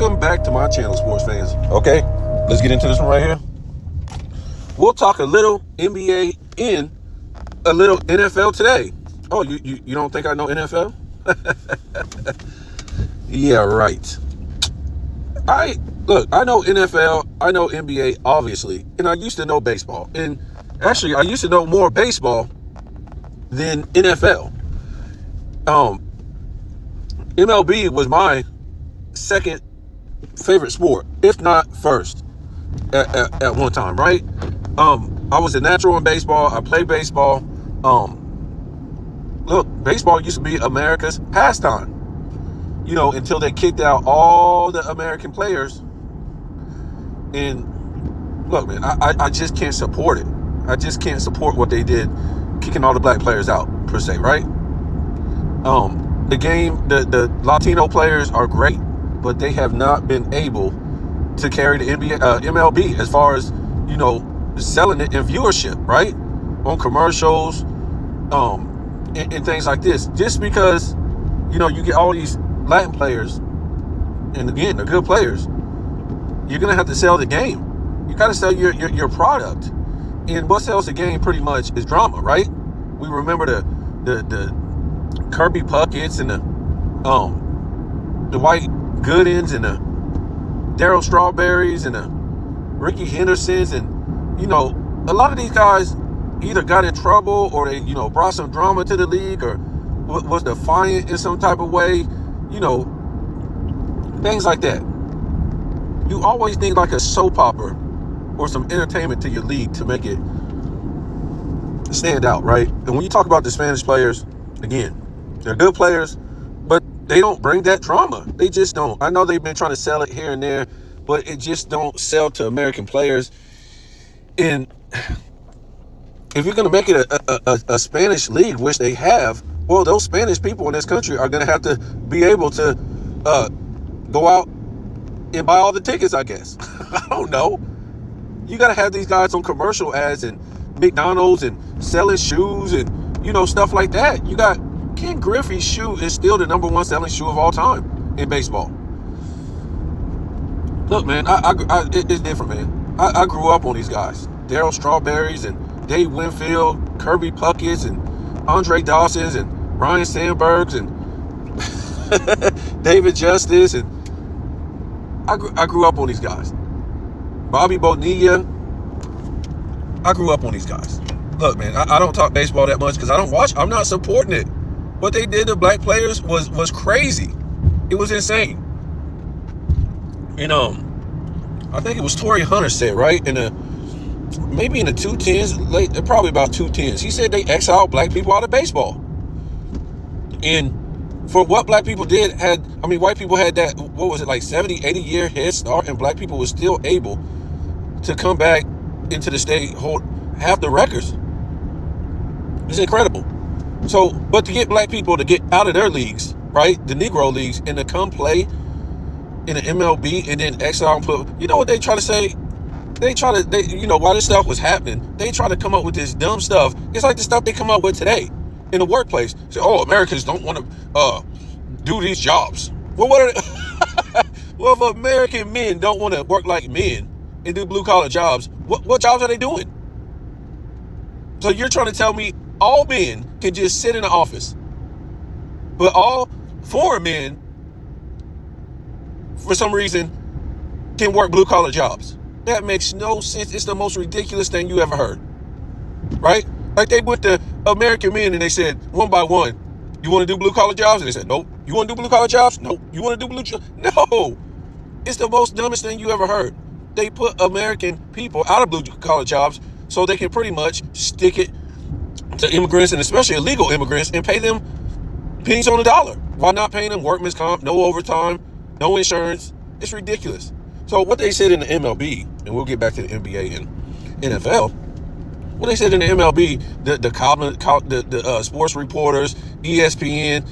Welcome back to my channel, sports fans. Okay, let's get into this one right here. We'll talk a little NBA and a little NFL today. Oh, you don't think I know NFL? Yeah, right. I know NFL, I know NBA, obviously, and I used to know baseball. And actually, I used to know more baseball than NFL. MLB was my second favorite sport, if not first, at one time, right? I was a natural in baseball. I played baseball. Look, baseball used to be America's pastime, until they kicked out all the American players. And look, man, I just can't support it. I just can't support what they did, kicking all the black players out, per se, right? The game, the Latino players are great, but they have not been able to carry the MLB as far as, selling it in viewership, right? On commercials, and things like this. Just because, you get all these Latin players, and again, they're good players, you're going to have to sell the game. You got to sell your product. And what sells the game pretty much is drama, right? We remember the Kirby Pucketts and the White Goodins and the Darryl Strawberries and the Ricky Hendersons, and a lot of these guys either got in trouble or they brought some drama to the league or was defiant in some type of way, things like that. You always need like a soap opera or some entertainment to your league to make it stand out, right? And when you talk about the Spanish players, again, they're good players, but they don't bring that drama. They just don't. I know they've been trying to sell it here and there, but it just don't sell to American players. And if you're going to make it a Spanish league, which they have, well, those Spanish people in this country are going to have to be able to go out and buy all the tickets, I guess. I don't know. You got to have these guys on commercial ads and McDonald's and selling shoes and, stuff like that. You got Ken Griffey's shoe is still the number one selling shoe of all time in baseball. Look, man, it's different, man. I grew up on these guys. Darryl Strawberries and Dave Winfield, Kirby Pucketts and Andre Dawsons and Ryan Sandbergs and David Justice. And I grew up on these guys. Bobby Bonilla. I grew up on these guys. Look, man, I don't talk baseball that much because I don't watch. I'm not supporting it. What they did to black players was crazy. It was insane. And I think it was Torrey Hunter said, right? Maybe in the 210s, probably about 210s. He said they exiled black people out of baseball. And for what black people did, white people had that, what was it, like 70, 80 year head start, and black people were still able to come back into the state, hold half the records. It's incredible. So, but to get black people to get out of their leagues, right, the Negro leagues, and to come play in the MLB and then exile and put, what they try to say? While this stuff was happening, they try to come up with this dumb stuff. It's like the stuff they come up with today in the workplace. Say, Americans don't want to do these jobs. Well, what are they? Well, if American men don't want to work like men and do blue collar jobs, what jobs are they doing? So you're trying to tell me all men can just sit in the office, but all foreign men, for some reason, can work blue collar jobs? That makes no sense. It's the most ridiculous thing you ever heard, right? Like they went to American men and they said, one by one, you want to do blue collar jobs? And they said, nope. You want to do blue collar jobs? Nope. You want to do blue jobs? No. It's the most dumbest thing you ever heard. They put American people out of blue collar jobs so they can pretty much stick it to immigrants, and especially illegal immigrants, and pay them pennies on the dollar while not paying them workman's comp, no overtime, no insurance. It's ridiculous. So what they said in the MLB, and we'll get back to the NBA and NFL, what they said in the MLB, the sports reporters, ESPN,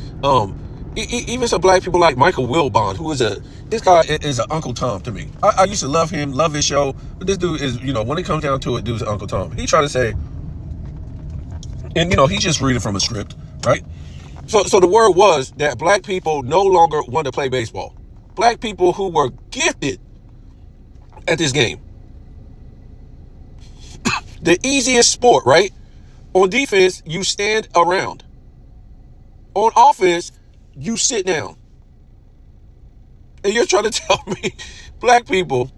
even some black people like Michael Wilbon, who is this guy is an Uncle Tom to me. I used to love him, love his show, but this dude is, when it comes down to it, dude's Uncle Tom. He tried to say, and he's just reading from a script, right? So the word was that black people no longer want to play baseball. black people who were gifted at this game. The easiest sport, right? On defense, you stand around. On offense, you sit down. And you're trying to tell me black people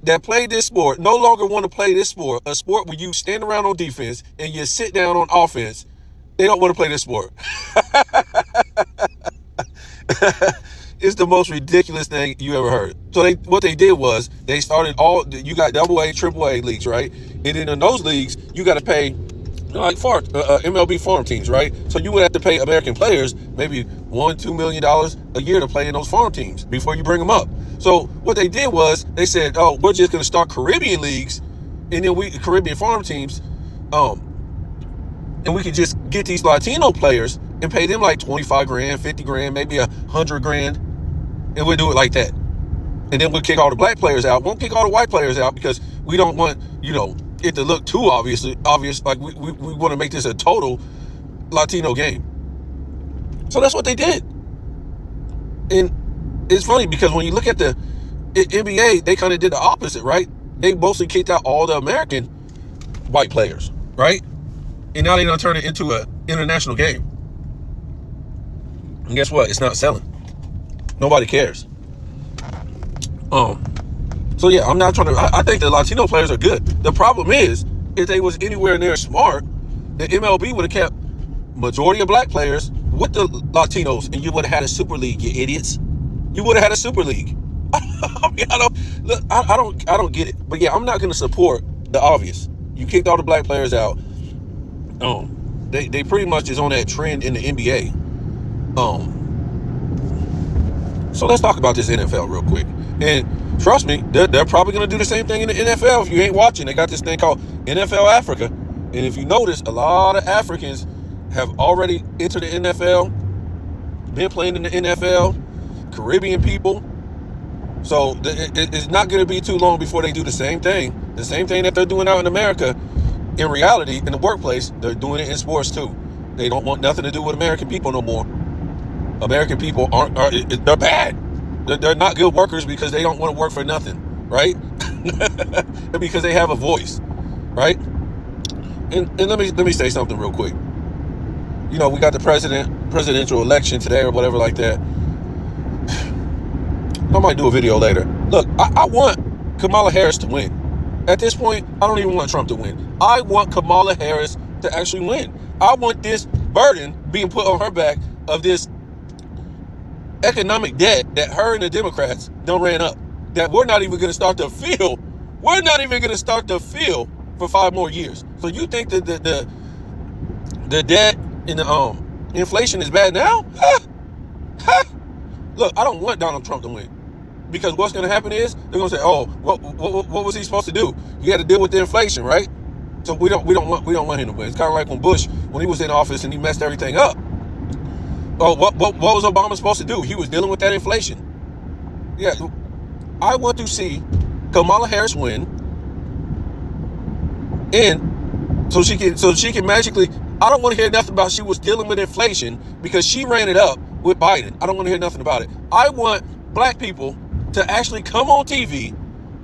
that play this sport no longer want to play this sport, a sport where you stand around on defense and you sit down on offense. They don't want to play this sport. It's the most ridiculous thing you ever heard. So what they did was they started you got AA, AAA leagues, right? And then in those leagues, you got to pay like MLB farm teams, right? So you would have to pay American players maybe $1-2 million a year to play in those farm teams before you bring them up. So what they did was they said, oh, we're just going to start Caribbean leagues, and then Caribbean farm teams, and we could just get these Latino players and pay them like 25 grand, 50 grand, maybe 100 grand, and we'll do it like that. And then we'll kick all the black players out. Won't kick all the white players out because we don't want, it to look too obvious. Like we want to make this a total Latino game. So that's what they did. And it's funny because when you look at the NBA, they kind of did the opposite, right? They mostly kicked out all the American white players, right? And now they're going to turn it into an international game. And guess what? It's not selling. Nobody cares. So yeah, I'm not trying to. I think the Latino players are good. The problem is, if they was anywhere near smart, the MLB would have kept majority of black players with the Latinos, and you would have had a super league. You idiots! You would have had a super league. I don't get it. But yeah, I'm not going to support the obvious. You kicked all the black players out. They pretty much is on that trend in the NBA. So let's talk about this NFL real quick. And trust me, they're probably going to do the same thing in the NFL. If you ain't watching, they got this thing called NFL Africa. And if you notice, a lot of Africans have already entered the NFL, been playing in the NFL, Caribbean people. So it's not going to be too long before they do the same thing that they're doing out in America. In reality, in the workplace, they're doing it in sports too. They don't want nothing to do with American people no more. American people they're bad. They're not good workers because they don't want to work for nothing, right? Because they have a voice, right? And let me say something real quick. We got the presidential election today or whatever like that. I might do a video later. Look, I want Kamala Harris to win. At this point, I don't even want Trump to win. I want Kamala Harris to actually win. I want this burden being put on her back of this economic debt that her and the Democrats done ran up, that we're not even going to start to feel. We're not even going to start to feel for 5 more years. So you think that the debt and the inflation is bad now? Look, I don't want Donald Trump to win, because what's going to happen is they're going to say, "Oh, what was he supposed to do? He had to deal with the inflation, right?" So we don't want him to win. It's kind of like when Bush, when he was in office and he messed everything up. Oh, what was Obama supposed to do? He was dealing with that inflation. Yeah, I want to see Kamala Harris win, and so she can magically. I don't want to hear nothing about she was dealing with inflation because she ran it up with Biden. I don't want to hear nothing about it. I want black people to actually come on TV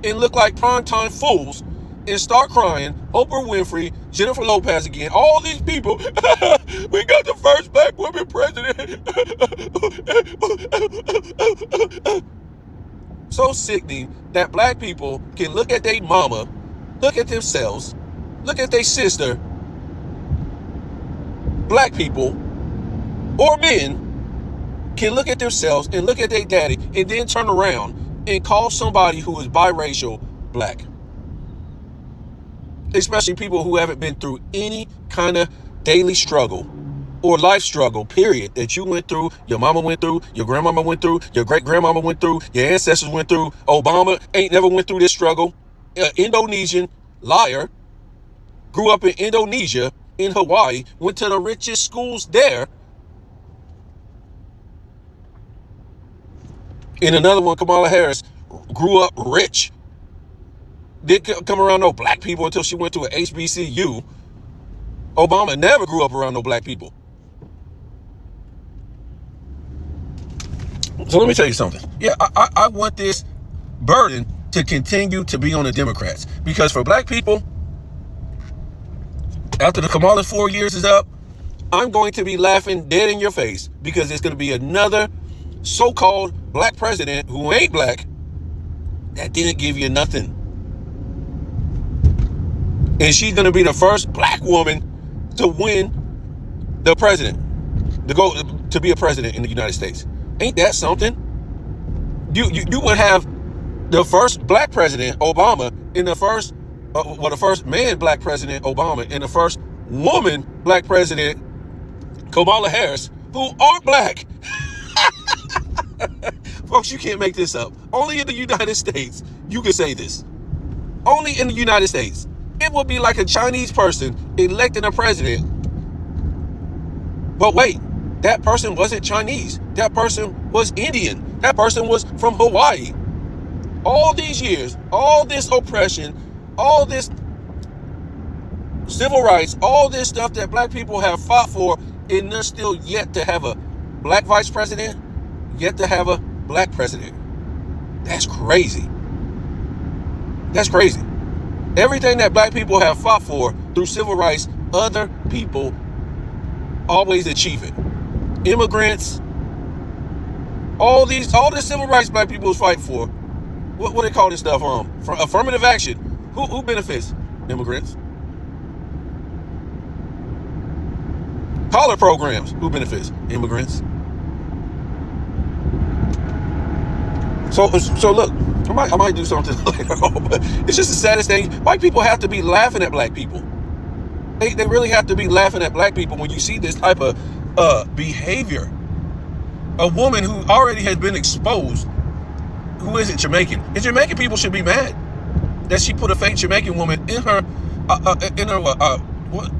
and look like primetime fools and start crying. Oprah Winfrey, Jennifer Lopez again, all these people. We got the first black woman president. So sickening that black people can look at their mama, look at themselves, look at their sister, black people or men can look at themselves and look at their daddy and then turn around and call somebody who is biracial black. Especially people who haven't been through any kind of daily struggle or life struggle, period, that you went through, your mama went through, your grandmama went through, your great-grandmama went through, your ancestors went through. Obama ain't never went through this struggle. Indonesian liar, grew up in Indonesia, in Hawaii, went to the richest schools there. And another one, Kamala Harris, grew up rich. Didn't come around no black people until she went to an HBCU. Obama never grew up around no black people. So let me tell you something. Yeah, I want this burden to continue to be on the Democrats, because for black people, after the Kamala 4 years is up, I'm going to be laughing dead in your face, because it's going to be another so-called black president who ain't black that didn't give you nothing. And she's going to be the first black woman to win the president, to go to be a president in the United States. Ain't that something? You would have the first black president, Obama, and the first man black president, Obama, and the first woman black president, Kamala Harris, who are black. Folks, you can't make this up. Only in the United States you can say this. Only in the United States. It would be like a Chinese person electing a president. But wait, that person wasn't Chinese. That person was Indian. That person was from Hawaii. All these years, all this oppression, all this civil rights, all this stuff that black people have fought for, and they're still yet to have a black vice president, yet to have a black president. That's crazy. That's crazy. Everything that black people have fought for through civil rights, other people always achieve it. Immigrants, all this civil rights black people was fighting for. What they call this stuff? Affirmative action. Who benefits? Immigrants. Collar programs. Who benefits? Immigrants. So look, I might do something later on, but it's just the saddest thing. White people have to be laughing at black people. They really have to be laughing at black people when you see this type of behavior. A woman who already has been exposed, who isn't Jamaican. And Jamaican people should be mad that she put a fake Jamaican woman in her what?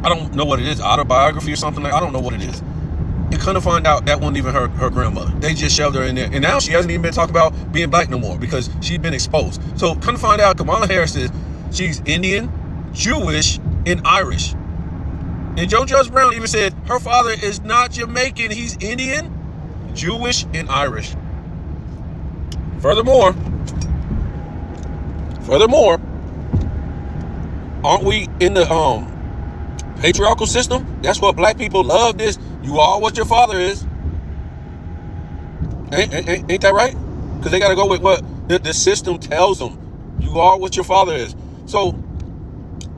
I don't know what it is, autobiography or something like. I don't know what it is. And kind of find out that wasn't even her grandmother. They just shoved her in there, and now she hasn't even been talking about being black no more because she's been exposed. So kind of find out Kamala Harris she's Indian, Jewish, and Irish. And Joe Judge Brown even said her father is not Jamaican. He's Indian, Jewish, and Irish. Furthermore, aren't we in the patriarchal system? That's what black people love. This, you are what your father is. Ain't that right? Because they got to go with what the system tells them. You are what your father is. So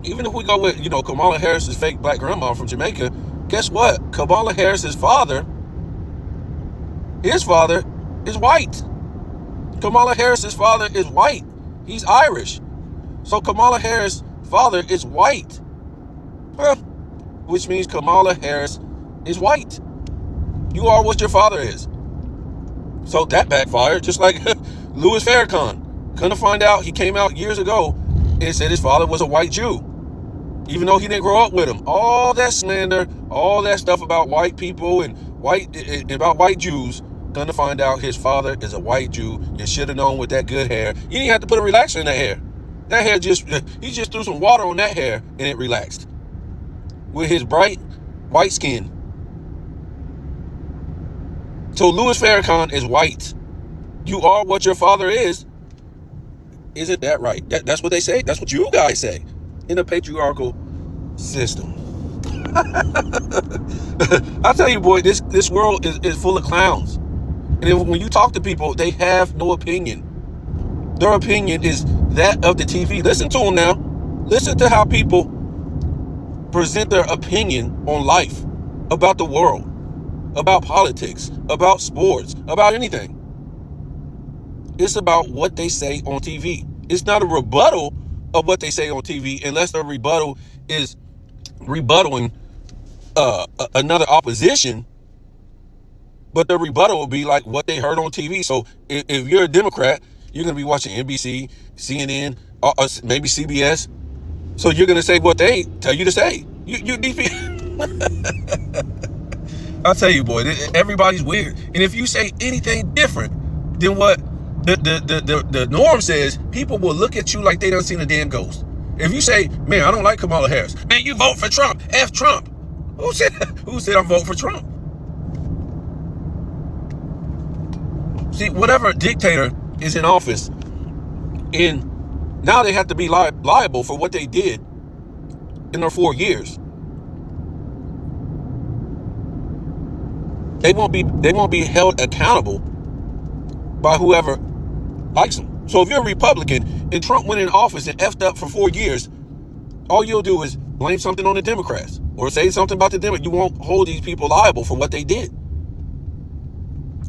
even if we go with, Kamala Harris's fake black grandma from Jamaica, guess what? Kamala Harris's father, his father is white. Kamala Harris's father is white. He's Irish. So Kamala Harris' father is white. Which means Kamala Harris is white. You are what your father is. So that backfired, just like Louis Farrakhan. Couldn't find out, he came out years ago and said his father was a white Jew, even though he didn't grow up with him. All that slander, all that stuff about white people and about white Jews. Come to find out his father is a white Jew. You should have known with that good hair. You didn't have to put a relaxer in that hair. That hair he just threw some water on that hair and it relaxed. With his bright white skin. So Louis Farrakhan is white. You are what your father is. Isn't that right? That's what they say. That's what you guys say in a patriarchal system. I tell you, boy, this world is full of clowns. And when you talk to people, they have no opinion. Their opinion is that of the TV. Listen to them now. Listen to how people present their opinion on life, about the world, about politics, about sports, about anything. It's about what they say on TV. It's not a rebuttal of what they say on TV, unless their rebuttal is rebuttaling another opposition. But the rebuttal will be like what they heard on TV. So if you're a Democrat, you're going to be watching NBC, CNN, or maybe CBS. So you're going to say what they tell you to say. I'll tell you, boy, everybody's weird. And if you say anything different than what the norm says, people will look at you like they done seen a damn ghost. If you say, man, I don't like Kamala Harris. Man, you vote for Trump. F Trump. Who said I'm voting for Trump? See, whatever dictator is in office, and now they have to be liable for what they did in their 4 years. They won't be held accountable by whoever likes them. So if you're a Republican and Trump went in office and effed up for 4 years, all you'll do is blame something on the Democrats or say something about the Democrats. You won't hold these people liable for what they did.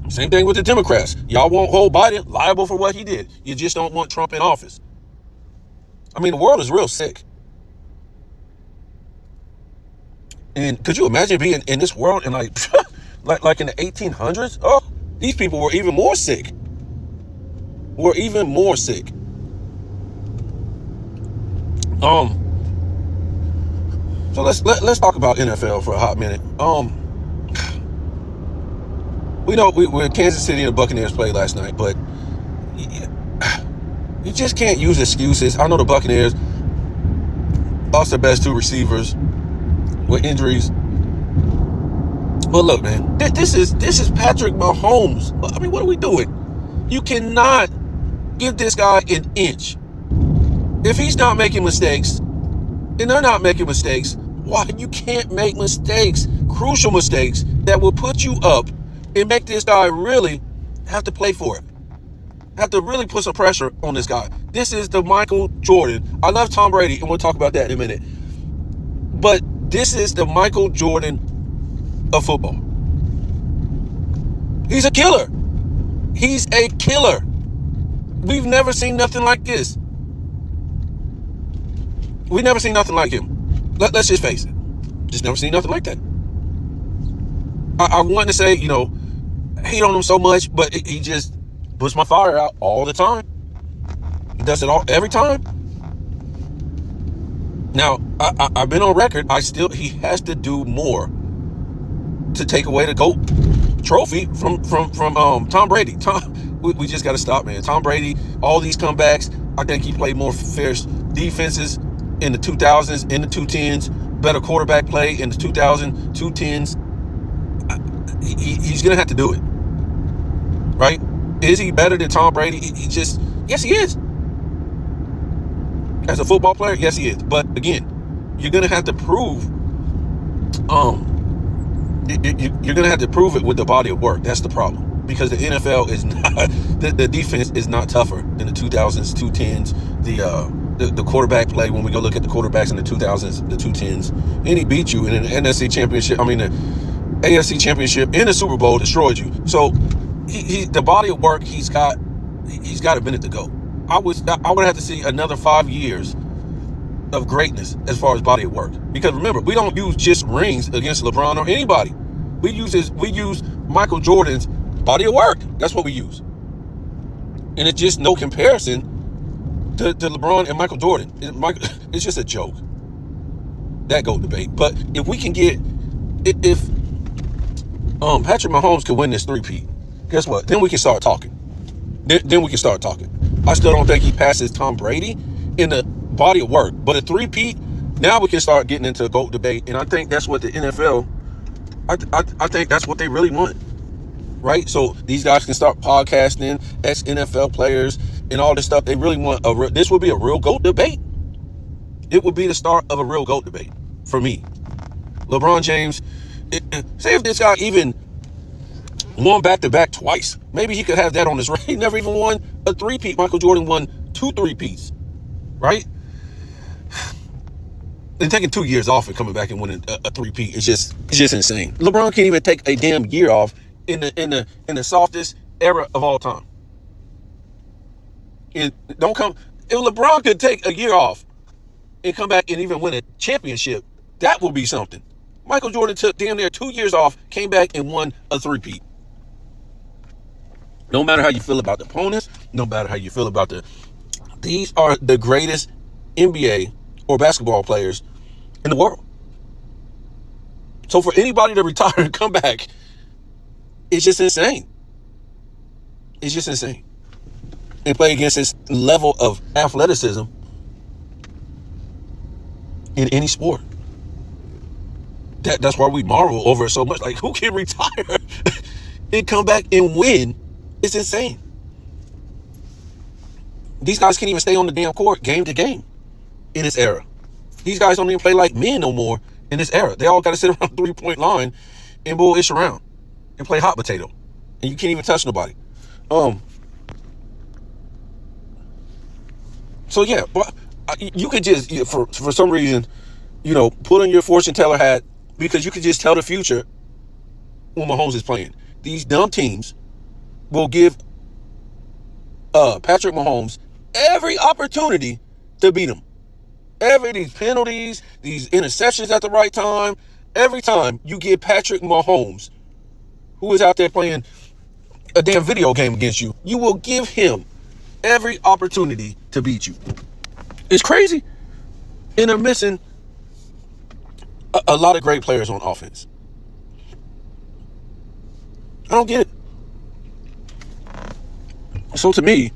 Same thing with the Democrats. Y'all won't hold Biden liable for what he did. You just don't want Trump in office. I mean, the world is real sick. And could you imagine being in this world and like in the 1800s? Oh, these people were even more sick. So let's talk about NFL for a hot minute. We know we're Kansas City and the Buccaneers played last night, but you just can't use excuses. I know the Buccaneers lost their best 2 receivers with injuries. But look, man, this is Patrick Mahomes. I mean, what are we doing? You cannot give this guy an inch. If he's not making mistakes, and they're not making mistakes, why you can't make mistakes, crucial mistakes that will put you up and make this guy really have to play for it. Have to really put some pressure on this guy. This is the Michael Jordan. I love Tom Brady, and we'll talk about that in a minute. But this is the Michael Jordan of football. He's a killer. He's a killer. We've never seen nothing like this. We've never seen nothing like him. Let's just face it. Just never seen nothing like that. I want to say, hate on him so much, but he just puts my fire out all the time. He does it every time. Now, I've been on record. He has to do more to take away the GOAT trophy from Tom Brady. We just got to stop, man. Tom Brady, all these comebacks, I think he played more fierce defenses in the 2000s, in the 2010s, better quarterback play in the 2000s, 2010s. He's going to have to do it. Right? Is he better than Tom Brady? Yes, he is. As a football player, yes, he is. But again, you're going to have to prove, you're going to have to prove it with the body of work. That's the problem. Because the NFL is not, the defense is not tougher than the 2000s, 2010s, the quarterback play. When we go look at the quarterbacks in the 2000s, the 2010s, and he beat you in an NFC championship. I mean, the AFC championship in the Super Bowl destroyed you. So the body of work he's got a minute to go. I would have to see another 5 years of greatness as far as body of work. Because remember, we don't use just rings against LeBron or anybody. We use Michael Jordan's body of work. That's what we use. And it's just no comparison to LeBron and Michael Jordan. It's just a joke. That GOAT debate. But if we can get, if Patrick Mahomes could win this three-peat, guess what? Then we can start talking. Then we can start talking. I still don't think he passes Tom Brady in the body of work. But a three-peat, now we can start getting into a GOAT debate. And I think that's what the NFL, I think that's what they really want. Right? So these guys can start podcasting, ex-NFL players, and all this stuff. They really want this would be a real GOAT debate. It would be the start of a real GOAT debate for me. LeBron James, say if this guy even won back-to-back twice, maybe he could have that on his record. He never even won a three-peat. Michael Jordan won 2 three-peats, right? And taking 2 years off and coming back and winning a three-peat is just insane. LeBron can't even take a damn year off in the softest era of all time. And if LeBron could take a year off and come back and even win a championship, that would be something. Michael Jordan took damn near 2 years off, came back and won a three-peat. No matter how you feel about the opponents, no matter how you feel about these are the greatest NBA or basketball players in the world. So for anybody to retire and come back, it's just insane. It's just insane. And play against this level of athleticism in any sport. That's why we marvel over it so much. Like, who can retire and come back and win It's insane. These guys can't even stay on the damn court game to game in this era. These guys don't even play like men no more in this era. They all got to sit around the 3-point line and bull-ish around and play hot potato. And you can't even touch nobody. So yeah, but you could just, for some reason, put on your fortune teller hat, because you could just tell the future when Mahomes is playing. These dumb teams will give Patrick Mahomes every opportunity to beat him. These penalties, these interceptions at the right time, every time you get Patrick Mahomes, who is out there playing a damn video game against you, you will give him every opportunity to beat you. It's crazy. And they're missing a lot of great players on offense. I don't get it. So to me,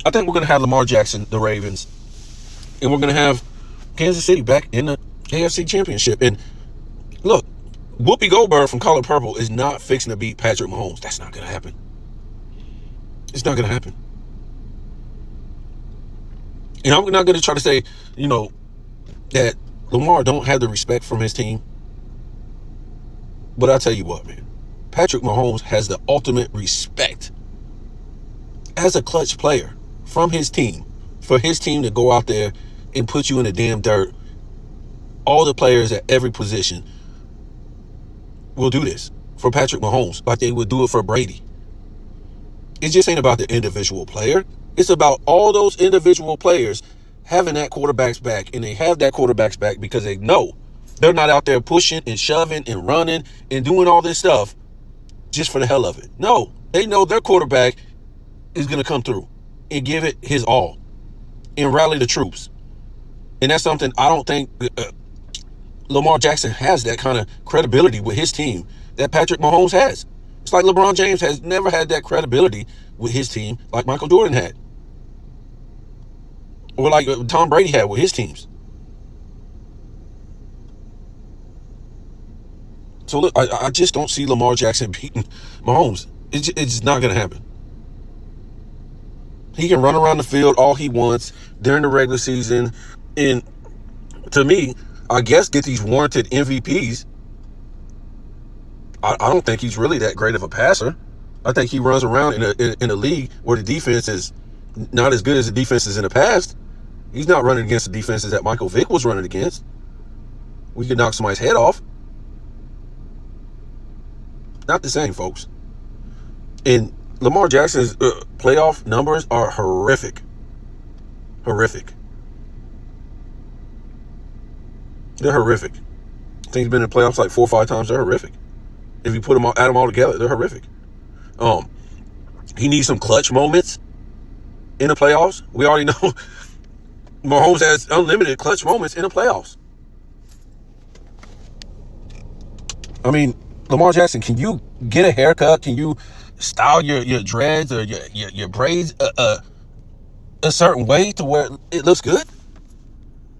I think we're going to have Lamar Jackson, the Ravens, and we're going to have Kansas City back in the AFC Championship. And look, Whoopi Goldberg from Color Purple is not fixing to beat Patrick Mahomes. That's not going to happen. It's not going to happen. And I'm not going to try to say, that Lamar don't have the respect from his team. But I'll tell you what, man. Patrick Mahomes has the ultimate respect as a clutch player from his team. For his team to go out there and put you in the damn dirt. All the players at every position will do this for Patrick Mahomes, like they would do it for Brady. It just ain't about the individual player. It's about all those individual players having that quarterback's back, and they have that quarterback's back because they know they're not out there pushing and shoving and running and doing all this stuff just for the hell of it. No, they know their quarterback is going to come through and give it his all and rally the troops. And that's something I don't think Lamar Jackson has, that kind of credibility with his team that Patrick Mahomes has. It's like LeBron James has never had that credibility with his team like Michael Jordan had. Or like Tom Brady had with his teams. So look, I just don't see Lamar Jackson beating Mahomes. It's just not going to happen. He can run around the field all he wants during the regular season. And to me, I guess get these warranted MVPs. I don't think he's really that great of a passer. I think he runs around in a league where the defense is not as good as the defenses in the past. He's not running against the defenses that Michael Vick was running against. We could knock somebody's head off. Not the same, folks. And Lamar Jackson's playoff numbers are horrific. Horrific. They're horrific. I think he's been in the playoffs like 4 or 5 times. They're horrific. If you put them all, add them all together, they're horrific. He needs some clutch moments in the playoffs. We already know Mahomes has unlimited clutch moments in the playoffs. I mean, Lamar Jackson, can you get a haircut? Can you style your dreads or your braids a certain way to where it looks good?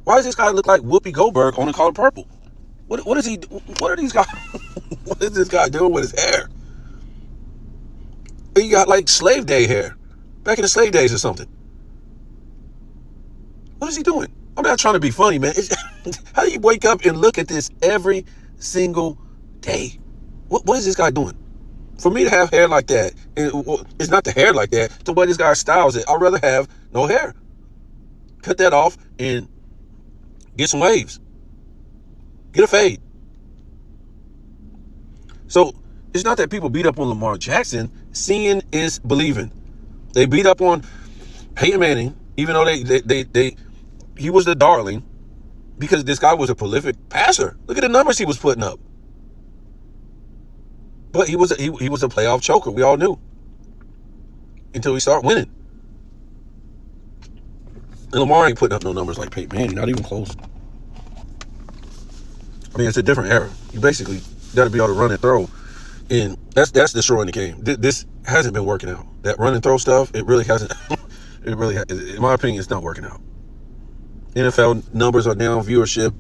Why does this guy look like Whoopi Goldberg on The Color Purple? What is he? What are these guys? What is this guy doing with his hair? He got like slave day hair, back in the slave days or something. What is he doing? I'm not trying to be funny, man. How do you wake up and look at this every single day? What is this guy doing? For me to have hair like that, it's not the hair like that, the way this guy styles it. I'd rather have no hair. Cut that off and get some waves. Get a fade. So it's not that people beat up on Lamar Jackson. Seeing is believing. They beat up on Peyton Manning, even though he was the darling, because this guy was a prolific passer. Look at the numbers he was putting up. But he was a playoff choker. We all knew until he started winning. And Lamar ain't putting up no numbers like Peyton Manning, not even close. I mean, it's a different era. You basically got to be able to run and throw, and that's destroying the game. This hasn't been working out. That run and throw stuff, it really hasn't. It really, in my opinion, it's not working out. NFL numbers are down, viewership,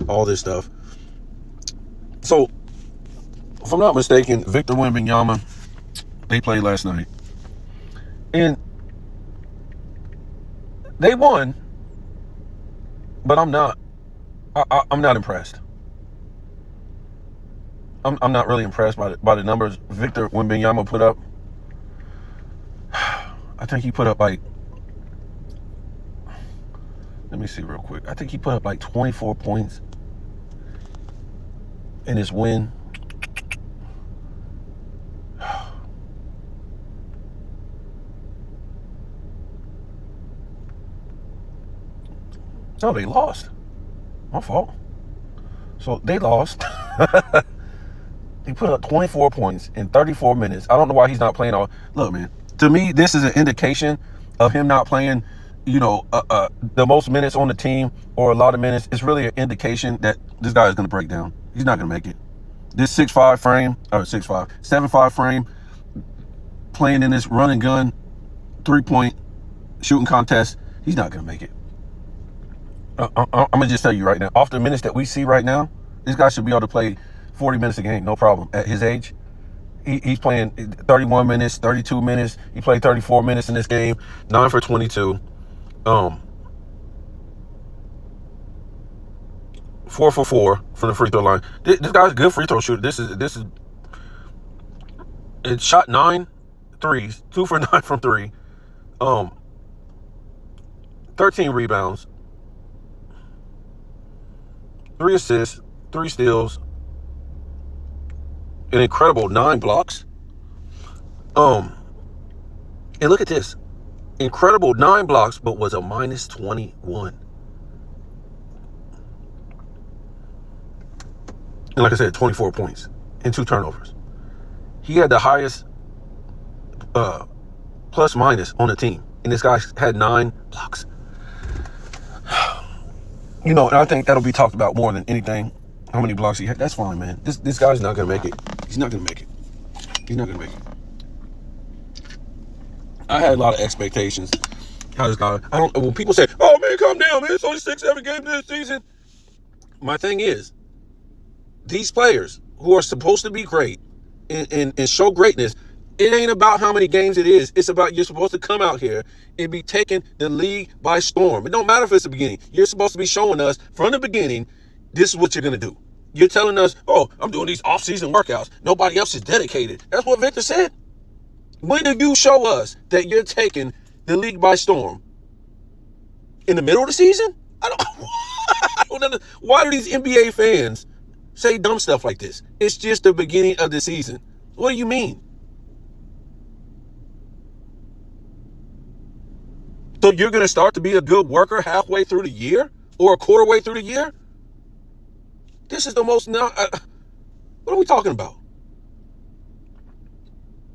all this stuff. So, if I'm not mistaken, Victor Wembanyama, they played last night. And they won, but I'm not. I'm not impressed. I'm not really impressed by the numbers Victor Wembanyama put up. I think he put up like, let me see real quick. I think he put up like 24 points in his win. No, they lost. My fault. So they lost. He put up 24 points in 34 minutes. I don't know why he's not playing all. Look, man, to me, this is an indication of him not playing, the most minutes on the team or a lot of minutes. It's really an indication that this guy is going to break down. He's not going to make it. This 6'5 frame, or 6'5, 7'5 frame, playing in this run and gun, 3-point shooting contest, he's not going to make it. I'm going to just tell you right now, off the minutes that we see right now, this guy should be able to play 40 minutes a game, no problem. At his age, he's playing 31 minutes, 32 minutes. He played 34 minutes in this game, 9 for 22. 4 for 4 from the free throw line. This guy's a good free throw shooter. It shot 9 threes, 2 for 9 from 3. 13 rebounds, 3 assists, 3 steals, an incredible 9 blocks. And look at this. Incredible 9 blocks, but was a minus 21. And like I said, 24 points and 2 turnovers. He had the highest plus minus on the team. And this guy had 9 blocks. And I think that'll be talked about more than anything. How many blocks he had. That's fine, man. This guy's not going to make it. He's not going to make it. He's not going to make it. I had a lot of expectations. How this guy, when people say, oh man, calm down, man. It's only 6-7 games this season. My thing is, these players who are supposed to be great and show greatness, it ain't about how many games it is. It's about you're supposed to come out here and be taking the league by storm. It don't matter if it's the beginning. You're supposed to be showing us from the beginning, this is what you're going to do. You're telling us, oh, I'm doing these off-season workouts. Nobody else is dedicated. That's what Victor said. When did you show us that you're taking the league by storm? In the middle of the season? I don't know. Why do these NBA fans say dumb stuff like this? It's just the beginning of the season. What do you mean? So you're going to start to be a good worker halfway through the year or a quarter way through the year? This is the most what are we talking about?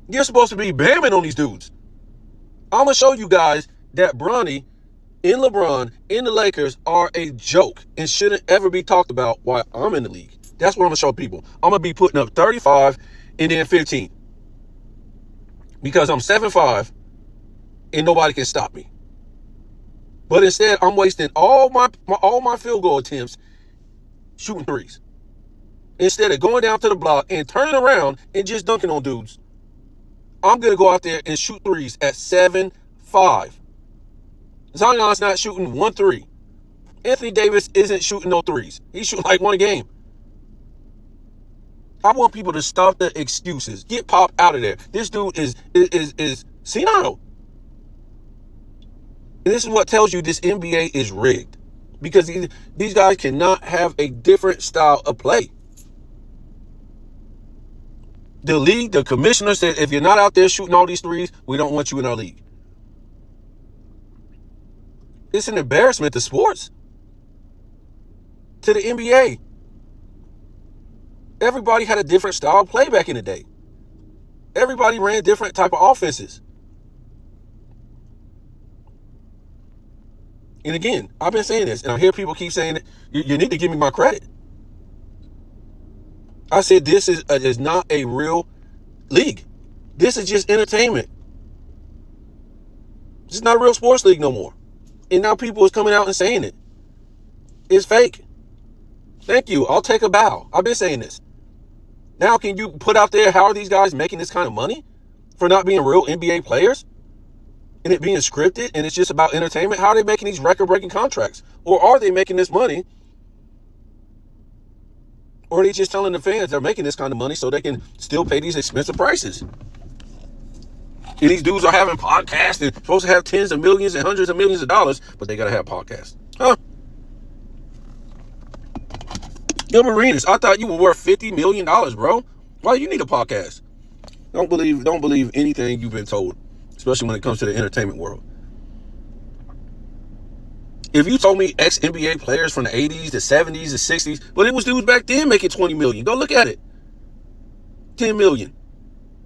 You're supposed to be bamming on these dudes. I'm going to show you guys that Bronny and LeBron and the Lakers are a joke and shouldn't ever be talked about while I'm in the league. That's what I'm going to show people. I'm going to be putting up 35 and then 15. Because I'm 7'5" and nobody can stop me. But instead, I'm wasting all my field goal attempts shooting threes. Instead of going down to the block and turning around and just dunking on dudes, I'm going to go out there and shoot threes at 7'5". Zion's not shooting 1 3. Anthony Davis isn't shooting no threes. He's shooting like 1 a game. I want people to stop the excuses. Get Pop out of there. This dude is senile. And this is what tells you this NBA is rigged. Because these guys cannot have a different style of play. The league, the commissioner said, if you're not out there shooting all these threes, we don't want you in our league. It's an embarrassment to sports. To the NBA. Everybody had a different style of play back in the day. Everybody ran different type of offenses. And again, I've been saying this, and I hear people keep saying it. You need to give me my credit. I said this is not a real league. This is just entertainment. This is not a real sports league no more. And now people is coming out and saying it. It's fake. Thank you. I'll take a bow. I've been saying this. Now can you put out there how are these guys making this kind of money for not being real NBA players? and it being scripted and it's just about entertainment, how are they making these record-breaking contracts? Or are they making this money? Or are they just telling the fans they're making this kind of money so they can still pay these expensive prices? And these dudes are having podcasts and supposed to have tens of millions and hundreds of millions of dollars, but they got to have podcasts. Huh? Yo, Marinas, I thought you were worth $50 million, bro. Why do you need a podcast? Don't believe anything you've been told, especially when it comes to the entertainment world. If you told me ex-NBA players from the 80s, the 70s, the 60s, but it was dudes back then making $20 million. Go look at it. $10 million.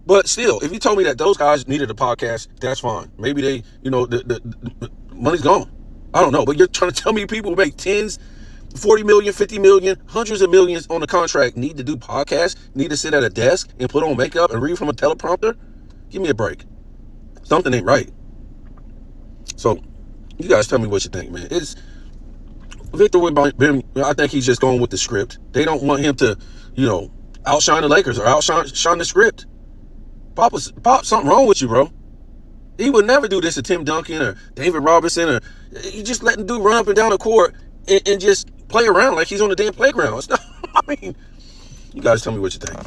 But still, if you told me that those guys needed a podcast, that's fine. Maybe they, the money's gone. I don't know. But you're trying to tell me people who make tens, 40 million, 50 million, hundreds of millions on the contract need to do podcasts, need to sit at a desk and put on makeup and read from a teleprompter? Give me a break. Something ain't right. So, you guys tell me what you think, man. It's Victor Wembanyama. I think he's just going with the script. They don't want him to, outshine the Lakers or outshine the script. Pop, something wrong with you, bro. He would never do this to Tim Duncan or David Robinson, or you just letting dude run up and down the court and just play around like he's on the damn playground. It's not, you guys tell me what you think.